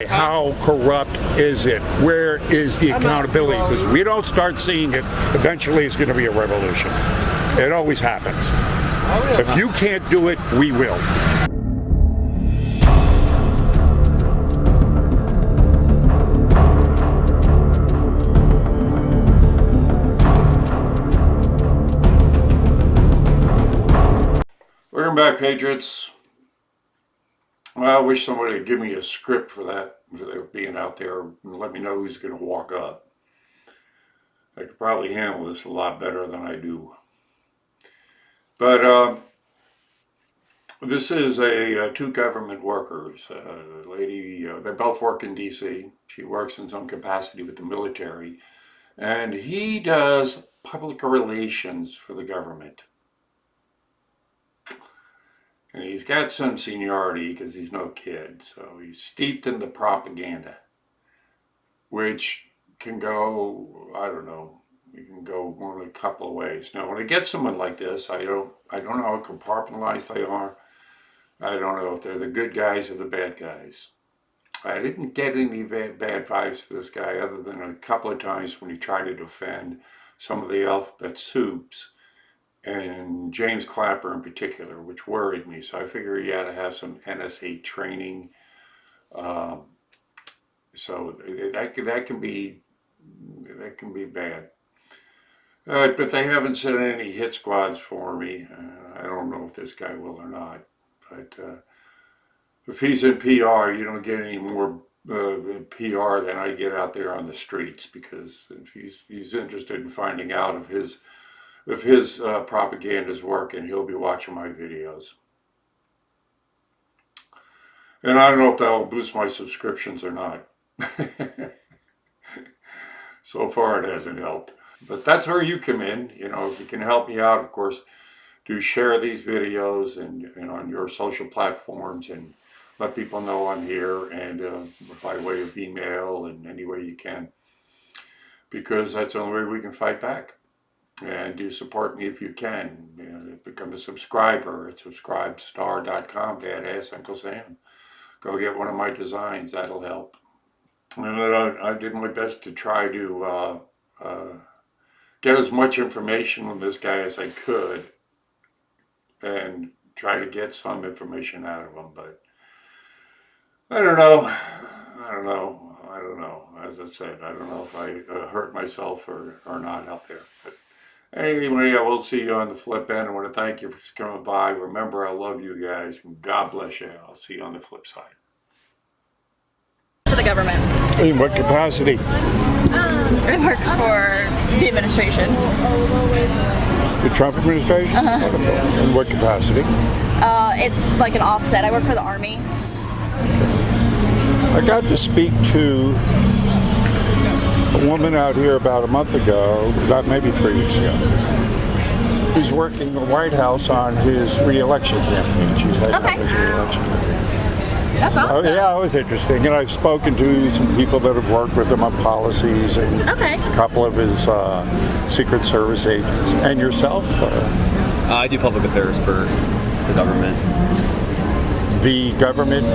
how corrupt is it? Where is the accountability? Because we don't start seeing it, eventually it's going to be a revolution. It always happens. If you can't do it, we will. Welcome back, Patriots. Well, I wish somebody would give me a script for that, for their being out there, and let me know who's going to walk up. I could probably handle this a lot better than I do. But this is two government workers. The lady, they both work in D.C. She works in some capacity with the military, and he does public relations for the government. And he's got some seniority because he's no kid, so he's steeped in the propaganda, which can go, I don't know, it can go one of a couple of ways. Now, when I get someone like this, I don't know how compartmentalized they are. I don't know if they're the good guys or the bad guys. I didn't get any bad vibes for this guy other than a couple of times when he tried to defend some of the alphabet soups, and James Clapper in particular, which worried me. So I figured he had to have some NSA training. So that can be bad. But they haven't sent any hit squads for me. I don't know if this guy will or not. But if he's in PR, you don't get any more PR than I get out there on the streets, because if he's interested in finding out if his propaganda is working, he'll be watching my videos. And I don't know if that'll boost my subscriptions or not. So far it hasn't helped. But that's where you come in. You know, if you can help me out, of course, do share these videos and on your social platforms, and let people know I'm here, and by way of email and any way you can. Because that's the only way we can fight back. And do support me if you can. Become a subscriber at subscribestar.com, badass Uncle Sam. Go get one of my designs, that'll help. And I did my best to try to get as much information on this guy as I could, and try to get some information out of him, but I don't know. As I said, I don't know if I hurt myself or not out there. But anyway, I will see you on the flip end. I want to thank you for coming by. Remember, I love you guys, and God bless you. I'll see you on the flip side. For the government. In what capacity? I work for the administration. The Trump administration? Uh-huh. In what capacity? It's like an offset. I work for the Army. I got to speak to a woman out here about a month ago, maybe 3 weeks ago. He's working the White House on his re-election campaign. She's heading up his re-election campaign. That's awesome. Yeah, it was interesting. And I've spoken to some people that have worked with him on policies, and a couple of his Secret Service agents. And yourself? I do public affairs for the government. The government?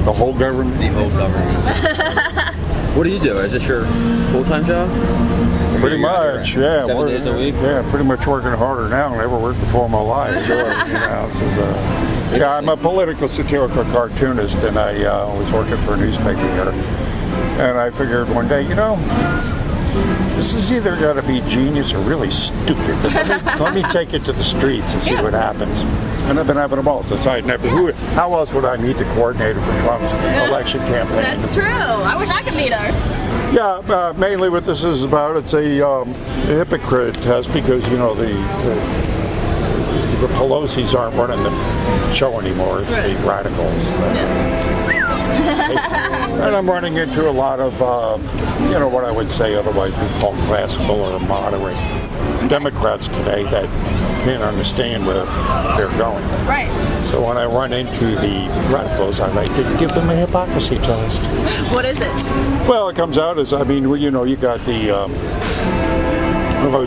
The whole government? The whole government. What do you do? Is this your full-time job? Pretty much, yeah. 7 days a week? Yeah, pretty much working harder now than I ever worked before in my life. So, this is I'm a political satirical cartoonist, and I was working for a newspaper here. And I figured one day, this is either got to be genius or really stupid. But let me take it to the streets and see what happens. And I've been having a ball since how else would I meet the coordinator for Trump's election campaign? That's true. I wish I could meet her. Yeah, mainly what this is about, it's a hypocrite test, because, the Pelosi's aren't running the show anymore. It's the radicals. And I'm running into a lot of, what I would say otherwise we call classical or moderate Democrats today that can't understand where they're going. Right. So when I run into the radicals, I like to give them a hypocrisy test. What is it? Well, it comes out as, you got the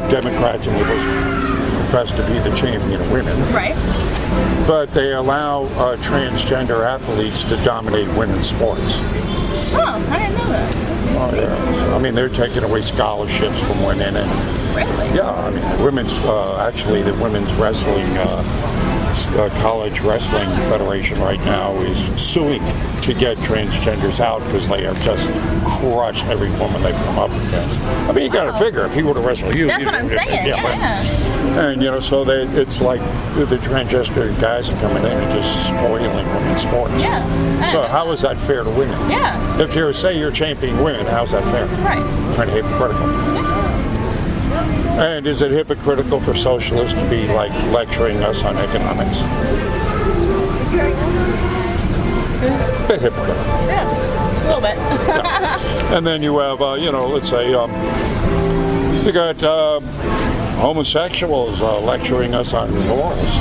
Democrats and liberals profess to be the champion of women. Right. but they allow transgender athletes to dominate women's sports. Oh, I didn't know that. Oh, yeah. I mean, they're taking away scholarships from women, and Really? yeah, I mean, the women's wrestling college wrestling federation right now is suing to get transgenders out because they have just crushed every woman they've come up against. I mean, you got to figure if he were to wrestle you, That's what I'm saying. Yeah. And so it's like the transgender guys are coming in and just spoiling women's sports. Yeah. So how is that fair to women? Yeah. If you're championing women, how's that fair? Right. Kind of hypocritical. And is it hypocritical for socialists to be like lecturing us on economics? Bit hypocritical. Yeah. A little bit. Yeah. And then you have, let's say you got homosexuals lecturing us on morals.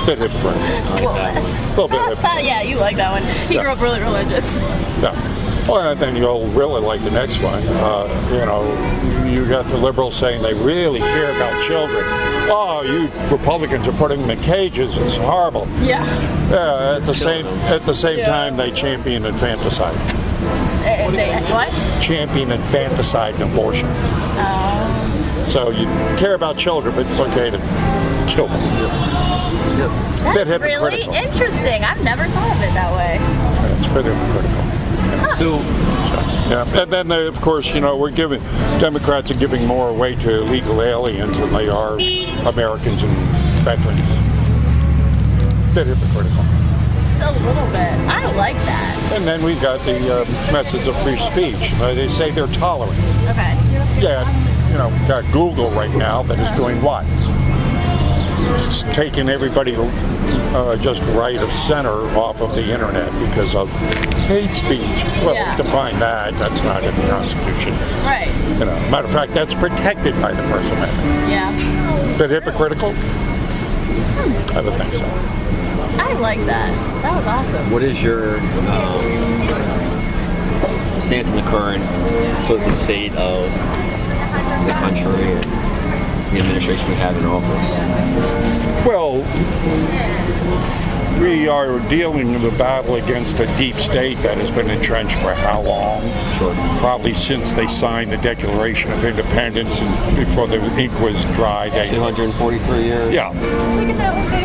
Bit hypocritical. A little bit. A little bit hypocritical. Yeah, you like that one. He grew up really religious. Yeah. Well, and then you'll really like the next one. You got the liberals saying they really care about children. Oh, you Republicans are putting them in cages. It's horrible. Yeah. Yeah. At the same time, they champion infanticide. What? Champion infanticide and abortion. So you care about children, but it's okay to kill them. That's really interesting. I've never thought of it that way. It's a bit hypocritical. So, yeah, and then of course, Democrats are giving more away to illegal aliens than they are Americans and veterans. Bit hypocritical. Just a little bit. I don't like that. And then we've got the methods of free speech. They say they're tolerant. Okay. Yeah, got Google right now that is doing what? It's taking everybody just right of center off of the internet because of hate speech. Well, Yeah. define that. That's not in the Constitution. Right. Matter of fact, that's protected by the First Amendment. Yeah. Bit hypocritical? I would think so. I like that. That was awesome. what is your stance in the current political state of the country and the administration we have in office? Well, we are dealing with a battle against a deep state that has been entrenched for how long? Sure. Probably since they signed the Declaration of Independence and before the ink was dry. 243 years? Yeah. Look at that movie.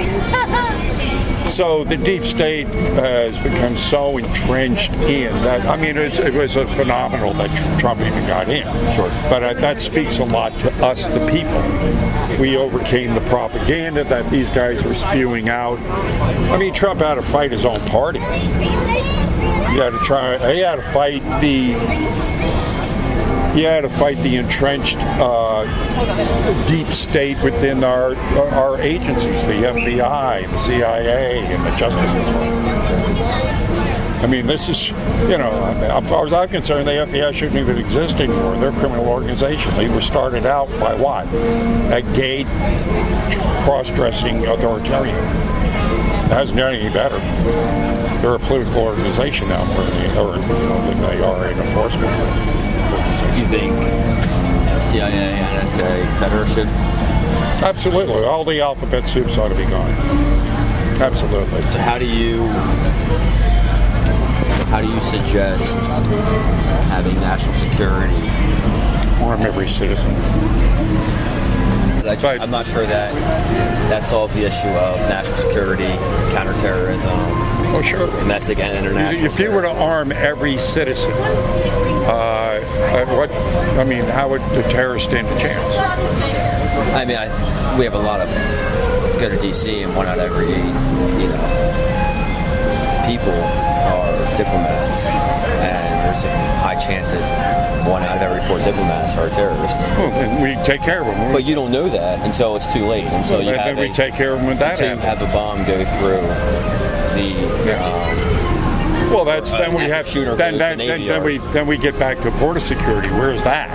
So the deep state has become so entrenched in that, I mean, it was a phenomenal that Trump even got in. Sure. But that speaks a lot to us, the people. We overcame the propaganda that these guys were spewing out. I mean, Trump had to fight his own party. He had to fight the entrenched deep state within our agencies, the FBI, the CIA, and the Justice Department. I mean, this is, as far as I'm concerned, the FBI shouldn't even exist anymore. They're a criminal organization. They were started out by what? A gay, cross-dressing authoritarian. It hasn't done any better. They're a political organization now more than they are an enforcement organization. Do you think CIA, NSA, etc. should? Absolutely. All the alphabet soups ought to be gone. Absolutely. So how do you suggest having national security? Arm every citizen. I'm not sure that solves the issue of national security, counterterrorism, Oh, sure. domestic and international. If you were to arm every citizen, how would the terrorists stand a chance? I mean, we have a lot of go to DC, and one out of every people are diplomats, and there's a high chance that 1 out of every 4 diplomats are terrorists. Well, then we take care of them. But you don't know that until it's too late. Until you have we take care of them when that until you happens. have a bomb go through the. Well, then we get back to border security. Where's that?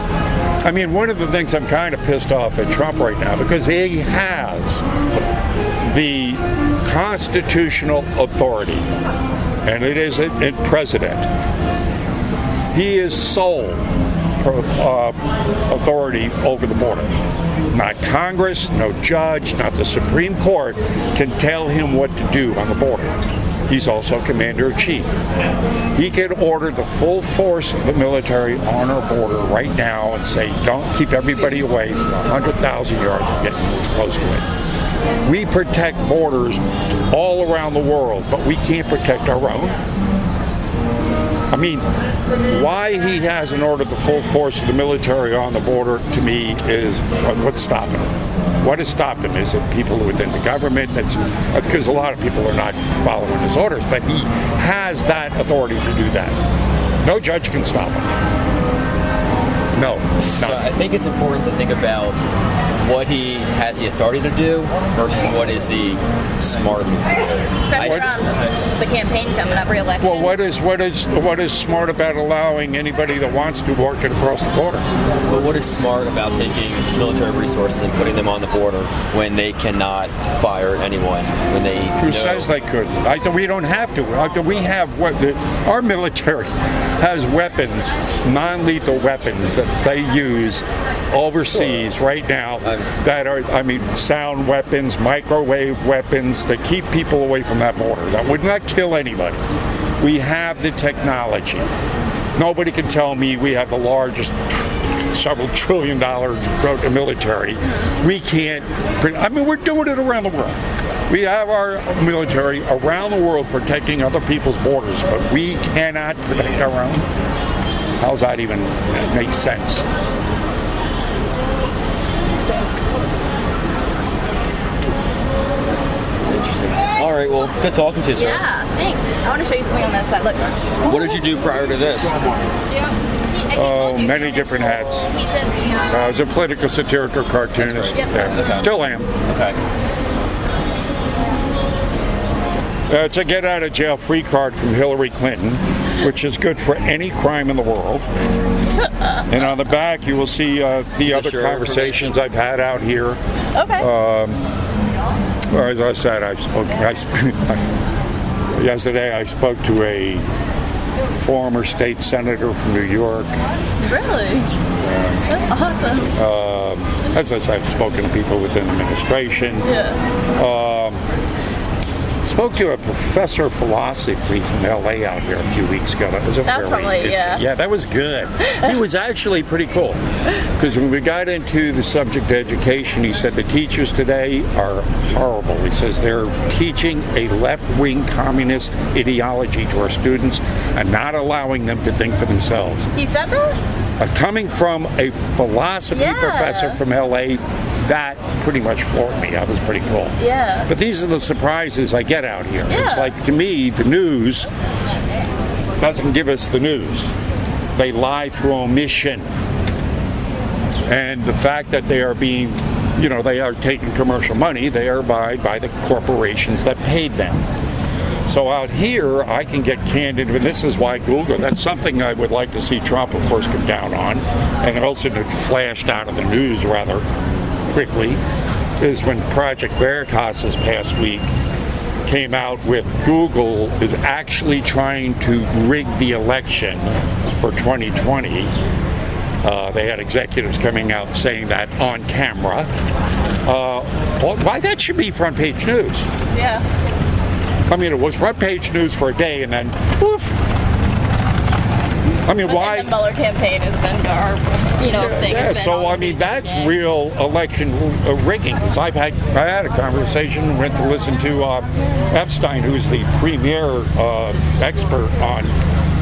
I mean, one of the things I'm kind of pissed off at Trump right now because he has the constitutional authority, and it is a president. He is sole authority over the border. Not Congress, no judge, not the Supreme Court can tell him what to do on the border. He's also commander-in-chief. He can order the full force of the military on our border right now and say, don't keep everybody away from 100,000 yards from getting close to it. We protect borders all around the world, but we can't protect our own. I mean, why he hasn't ordered the full force of the military on the border, to me, is what's stopping him. What has stopped him? Is it people within the government? That's because a lot of people are not following his orders, but he has that authority to do that. No judge can stop him. No. So I think it's important to think about what he has the authority to do versus what is the smart thing to do. Especially around the campaign coming up, re-election. Well, what is smart about allowing anybody that wants to work it across the border? But what is smart about taking military resources and putting them on the border when they cannot fire at anyone? When they Who says they couldn't? I said we don't have to. We have our military has weapons, non-lethal weapons that they use overseas right now that are, I mean, sound weapons, microwave weapons that keep people away from that border. That would not kill anybody. We have the technology. Nobody can tell me we have the largest several $1 trillion military. We can't, I mean, we're doing it around the world. We have our military around the world protecting other people's borders, but we cannot protect our own. How's that even make sense? All right, well, good talking to you, sir. Yeah, thanks. I want to show you something on that side. Look. What did you do prior to this? Oh, many different hats. I was a political satirical cartoonist. Yeah. Still am. Okay. It's a get out of jail free card from Hillary Clinton, which is good for any crime in the world. And on the back, you will see the other conversations I've had out here. Okay. As I said, yesterday I spoke to a former state senator from New York. Really? That's awesome. As I said, I've spoken to people within the administration. Spoke to a professor of philosophy from LA out here a few weeks ago. That was that was good. He was actually pretty cool. Because when we got into the subject of education, he said the teachers today are horrible. He says they're teaching a left-wing communist ideology to our students and not allowing them to think for themselves. He said that? Coming from a philosophy professor from LA, that pretty much floored me. That was pretty cool. Yeah. But these are the surprises I get out here. Yeah. It's like, to me, the news doesn't give us the news. They lie through omission. And the fact that they are being, they are taking commercial money, thereby by the corporations that paid them. So out here, I can get candid, and this is why Google, that's something I would like to see Trump, of course, come down on, and also it flashed out of the news rather quickly, is when Project Veritas this past week came out with Google is actually trying to rig the election for 2020. They had executives coming out saying that on camera. Why that should be front page news? Yeah. I mean, it was front page news for a day, and then poof. I mean, why? The Mueller campaign has been thing. Yeah, so I mean, that's real election rigging. Because I had a conversation, went to listen to Epstein, who's the premier expert on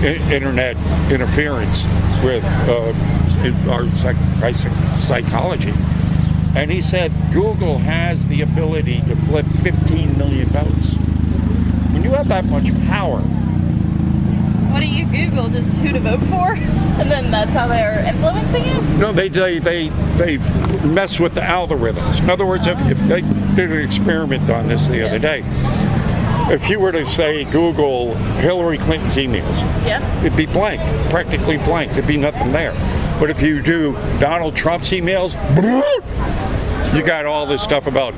internet interference with our psychology. And he said Google has the ability to flip 15 million votes. When you have that much power. What do you Google? Just who to vote for? And then that's how they're influencing you? No, they mess with the algorithms. In other words, if they did an experiment on this the other day. If you were to say Google Hillary Clinton's emails, it'd be blank, practically blank. There'd be nothing there. But if you do Donald Trump's emails, you got all this stuff about,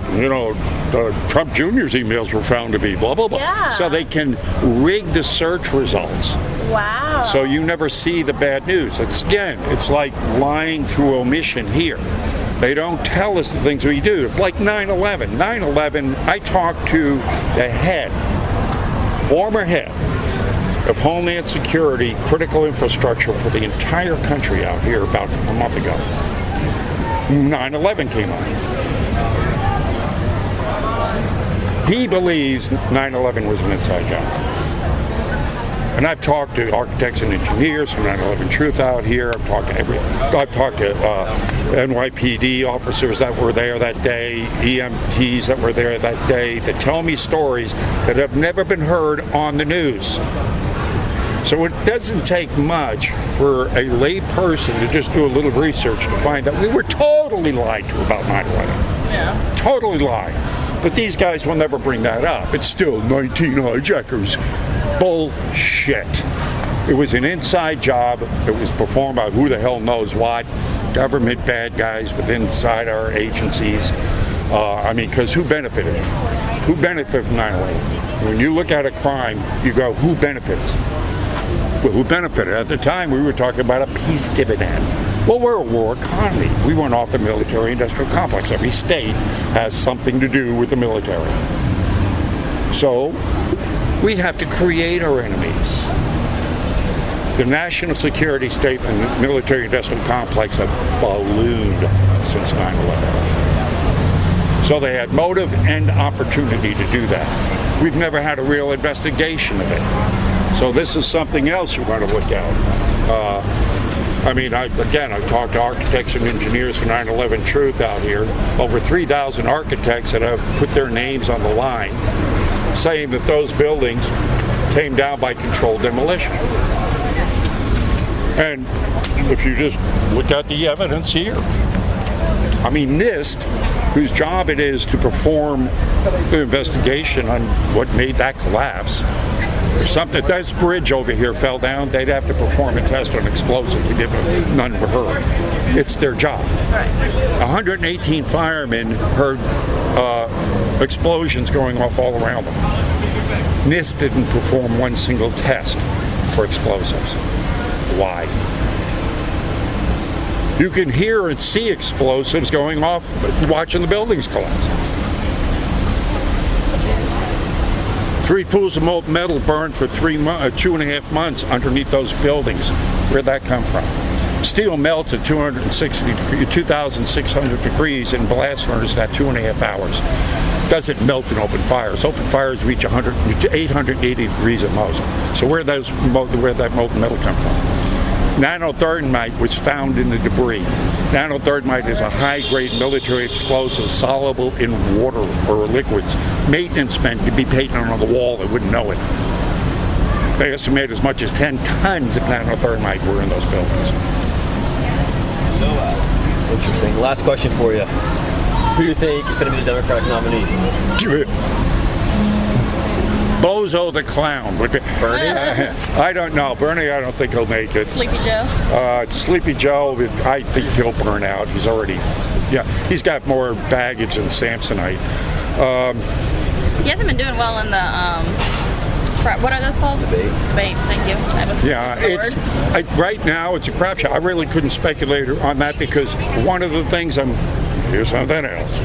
Trump Jr.'s emails were found to be blah, blah, blah. Yeah. So they can rig the search results. Wow. So you never see the bad news. It's like lying through omission here. They don't tell us the things we do. Like 9/11. 9/11, I talked to the former head of Homeland Security, critical infrastructure for the entire country out here about a month ago. 9/11 came on. He believes 9/11 was an inside job. And I've talked to architects and engineers from 9/11 Truth out here. I've talked to NYPD officers that were there that day, EMTs that were there that day, that tell me stories that have never been heard on the news. So it doesn't take much for a lay person to just do a little research to find that we were totally lied to about 9/11. Yeah. Totally lied. But these guys will never bring that up. It's still 19 hijackers. Bullshit. It was an inside job. It was performed by who the hell knows what. Government bad guys within inside our agencies. Because who benefited? Who benefited from 9/11? When you look at a crime, you go, who benefits? Well, who benefited? At the time, we were talking about a peace dividend. Well, we're a war economy. We run off the military-industrial complex. Every state has something to do with the military. So, we have to create our enemies. The national security state and the military-industrial complex have ballooned since 9/11. So they had motive and opportunity to do that. We've never had a real investigation of it. So this is something else you want to look at. I've talked to architects and engineers for 9/11 Truth out here. Over 3,000 architects that have put their names on the line, saying that those buildings came down by controlled demolition. And if you just look at the evidence here, NIST, whose job it is to perform the investigation on what made that collapse, if this bridge over here fell down, they'd have to perform a test on explosives. None were heard. It's their job. Right. 118 firemen heard explosions going off all around them. NIST didn't perform one single test for explosives. Why? You can hear and see explosives going off watching the buildings collapse. 3 pools of molten metal burned for 2.5 months underneath those buildings. Where'd that come from? Steel melts at 2,600 degrees in blast furnace at 2.5 hours. Doesn't melt in open fires. Open fires reach 880 degrees at most. So where'd that molten metal come from? Nanothermite was found in the debris. Nanothermite is a high-grade military explosive soluble in water or liquids. Maintenance men could be painted on the wall, they wouldn't know it. They estimate as much as 10 tons of nanothermite were in those buildings. Interesting. Last question for you. Who do you think is going to be the Democratic nominee? Bozo the Clown. Bernie? I don't know. Bernie, I don't think he'll make it. Sleepy Joe. Sleepy Joe, I think he'll burn out. He's got more baggage than Samsonite. He hasn't been doing well in the, what are those called? Debates, thank you. Right now it's a crap show. I really couldn't speculate on that because one of the things here's something else.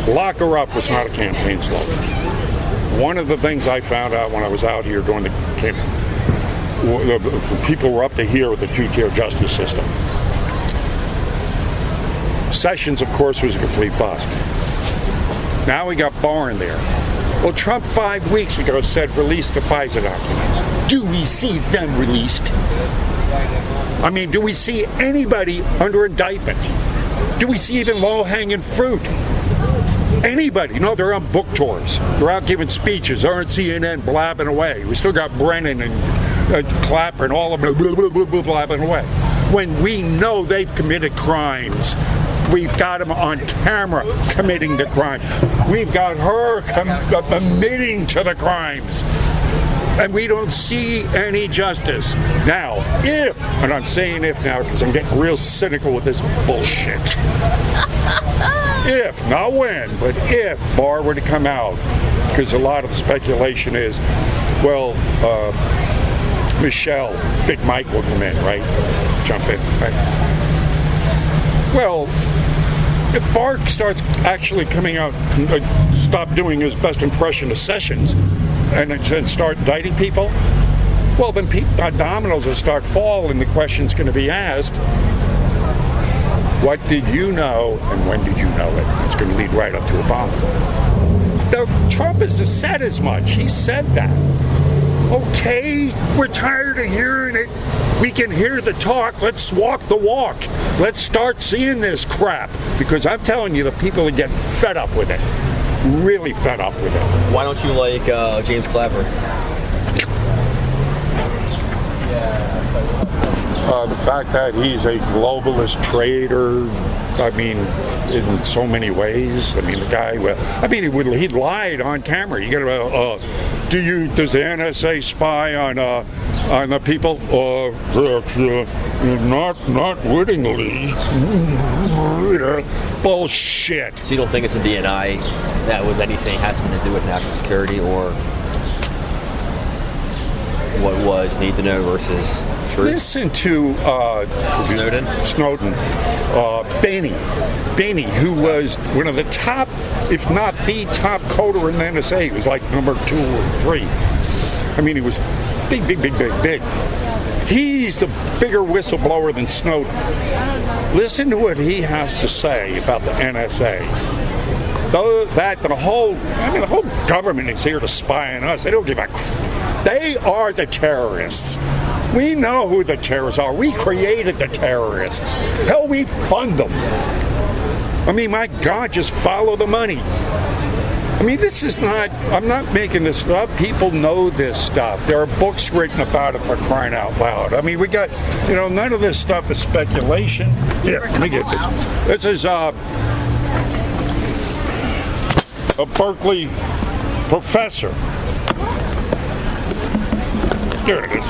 Lock her up was not a campaign slogan. One of the things I found out when I was out here during the campaign, people were up to here with the two-tier justice system. Sessions, of course, was a complete bust. Now we got Barr in there. Well, Trump 5 weeks ago said release the FISA documents. Do we see them released? Do we see anybody under indictment? Do we see even low-hanging fruit? Anybody? No, they're on book tours. They're out giving speeches. They're on CNN blabbing away. We still got Brennan and Clapper and all of them blabbing away. When we know they've committed crimes, we've got them on camera committing the crime. We've got her admitting to the crimes. And we don't see any justice. Now, and I'm saying if now because I'm getting real cynical with this bullshit. If, not when, but if Barr were to come out, because a lot of the speculation is, Michelle, Big Mike will come in, right? Jump in, right? Well, if Bark starts actually coming out, stop doing his best impression of Sessions, and start indicting people, well, then dominoes will start falling, and the question's going to be asked, what did you know, and when did you know it? It's going to lead right up to Obama. Now, Trump has said as much. He said that. Okay, we're tired of hearing it. We can hear the talk. Let's walk the walk. Let's start seeing this crap. Because I'm telling you, the people are getting fed up with it. Really fed up with it. Why don't you like James Clapper? The fact that he's a globalist traitor, I mean, in so many ways. I mean, the guy, he lied on camera. You gotta, does the NSA spy on the people? Not wittingly. Bullshit. So you don't think it's a DNI that was anything has to do with national security or what was need to know versus truth? Listen to Snowden. Benny, who was one of the top, if not the top coder in the NSA. He was like number 2 or 3. I mean, he was big. He's the bigger whistleblower than Snowden. Listen to what he has to say about the NSA. The whole government is here to spy on us. They don't give a crap. They are the terrorists. We know who the terrorists are. We created the terrorists. Hell, we fund them. I mean, my God, just follow the money. I mean, I'm not making this stuff. People know this stuff. There are books written about it, for crying out loud. I mean, we got, none of this stuff is speculation. Here, let me get this. This is a Berkeley professor. There it is.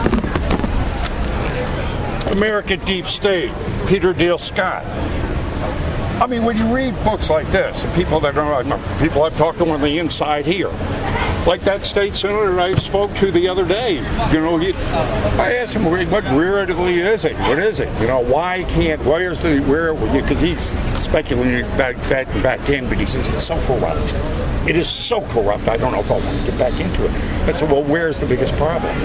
American Deep State, Peter Dale Scott. I mean, when you read books like this, people I've talked to on the inside here, like that state senator I spoke to the other day, I asked him, what really is it? What is it? Because he's speculating back in, but he says it's so corrupt. It is so corrupt, I don't know if I want to get back into it. I said, well, where's the biggest problem?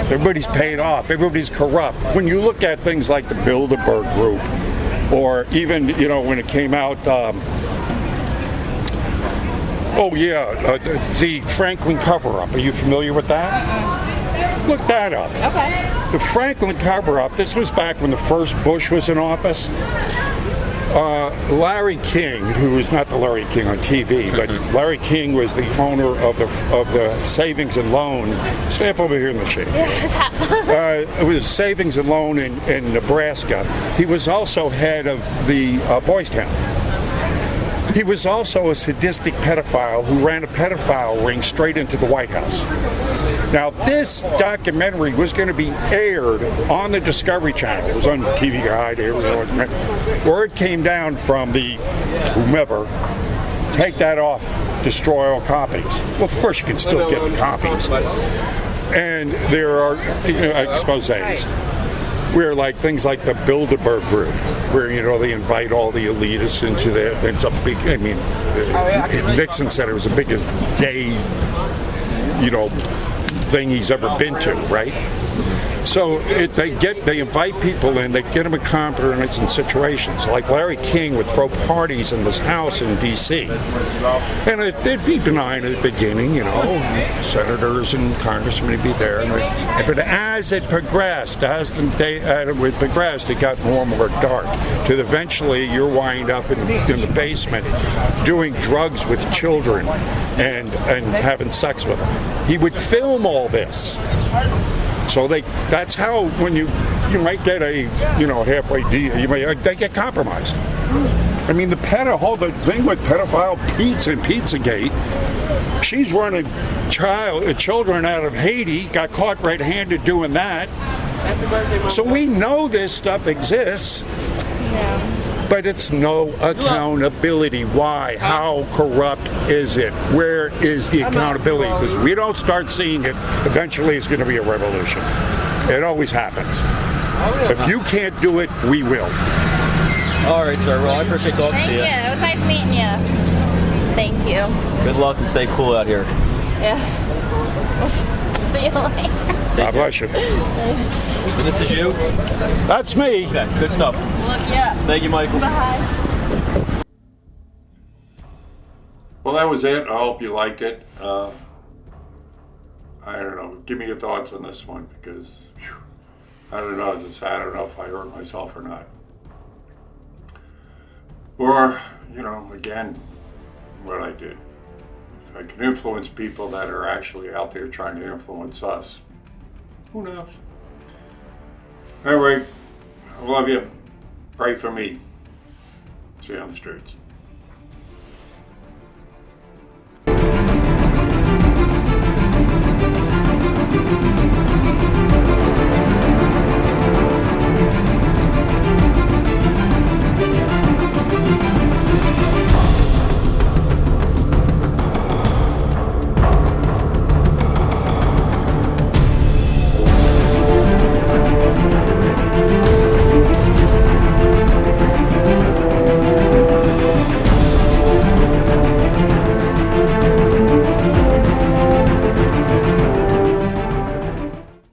Everybody's paid off. Everybody's corrupt. When you look at things like the Bilderberg Group, or even, when it came out, the Franklin cover-up. Are you familiar with that? Look that up. Okay. The Franklin cover-up, this was back when the first Bush was in office. Larry King, who was not the Larry King on TV, but Larry King was the owner of the savings and loan. Stay up over here in the shade. It was savings and loan in Nebraska. He was also head of the Boys Town. He was also a sadistic pedophile who ran a pedophile ring straight into the White House. Now, this documentary was going to be aired on the Discovery Channel. It was on TV Guide. Word came down from the whomever, take that off, destroy all copies. Well, of course, you can still get the copies. And there are exposés where things like the Bilderberg Group, where they invite all the elitists into there. It's a big. Nixon said it was the biggest gay, thing he's ever been to, right? So they invite people in, they get them a confidence in situations. Like Larry King would throw parties in this house in D.C. And it'd be benign at the beginning, senators and congressmen would be there. But as it progressed, it got more and more dark. To eventually you're wind up in the basement doing drugs with children and having sex with them. He would film all this. So that's how when you might get a halfway deal, they get compromised. I mean the thing with pedophile Pete and Pizzagate, she's running children out of Haiti, got caught red-handed doing that. So we know this stuff exists. Yeah. but it's no accountability. Why? How corrupt is it? Where is the accountability? Because we don't start seeing it, eventually it's going to be a revolution. It always happens. If you can't do it, we will. All right, sir. Well, I appreciate talking to you. Thank you. It was nice meeting you. Thank you. Good luck and stay cool out here. Yes. See you later. God bless you. And this is you? That's me. Okay, good stuff. Look you up. Thank you, Michael. Bye. Well, that was it. I hope you liked it. I don't know. Give me your thoughts on this one, because I don't know. As I said, I don't know if I hurt myself or not. Or, again, what I did. If I can influence people that are actually out there trying to influence us, who knows? Anyway, I love you. Pray for me. See you on the streets.